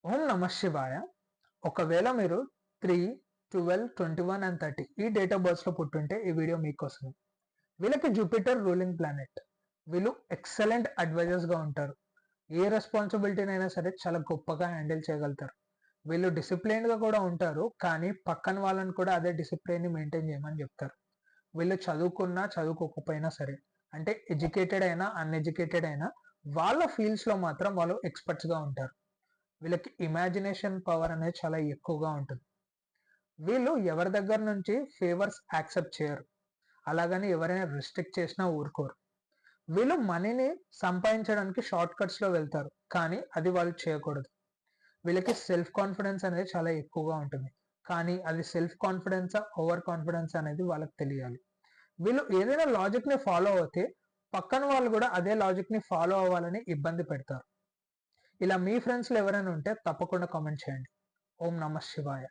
ఓం నమ శివాయ. ఒకవేళ మీరు 3, 12, 21 అండ్ 30 ఈ డేట్ ఆఫ్ బర్త్స్ లో పుట్టుంటే ఈ వీడియో మీకోసం. వీళ్ళకి జూపిటర్ రూలింగ్ ప్లానెట్. వీళ్ళు ఎక్సలెంట్ అడ్వైజర్స్ గా ఉంటారు. ఏ రెస్పాన్సిబిలిటీనైనా సరే చాలా గొప్పగా హ్యాండిల్ చేయగలుగుతారు. వీళ్ళు డిసిప్లైన్ గా కూడా ఉంటారు, కానీ పక్కన వాళ్ళని కూడా అదే డిసిప్లైన్ ని మెయింటైన్ చేయమని చెప్తారు. వీళ్ళు చదువుకున్నా చదువుకోకపోయినా సరే, అంటే ఎడ్యుకేటెడ్ అయినా అన్ఎడ్యుకేటెడ్ అయినా వాళ్ళ ఫీల్డ్స్ లో మాత్రం వాళ్ళు ఎక్స్పర్ట్స్ గా ఉంటారు. వీళ్ళకి ఇమాజినేషన్ పవర్ అనేది చాలా ఎక్కువగా ఉంటుంది. వీళ్ళు ఎవరి దగ్గర నుంచి ఫేవర్స్ యాక్సెప్ట్ చేయరు, అలాగని ఎవరైనా రిస్ట్రిక్ట్ చేసినా ఊరుకోరు. వీళ్ళు మనీని సంపాదించడానికి షార్ట్ కట్స్ లో వెళ్తారు, కానీ అది వాళ్ళు చేయకూడదు. వీళ్ళకి సెల్ఫ్ కాన్ఫిడెన్స్ అనేది చాలా ఎక్కువగా ఉంటుంది, కానీ అది సెల్ఫ్ కాన్ఫిడెన్సా ఓవర్ కాన్ఫిడెన్స్ అనేది వాళ్ళకి తెలియాలి. వీళ్ళు ఏదైనా లాజిక్ ని ఫాలో అవుతే పక్కన వాళ్ళు కూడా అదే లాజిక్ ని ఫాలో అవ్వాలని ఇబ్బంది పెడతారు. ఇలా మీ ఫ్రెండ్స్లో ఎవరైనా ఉంటే తప్పకుండా కామెంట్ చేయండి. ఓం నమ శివాయ.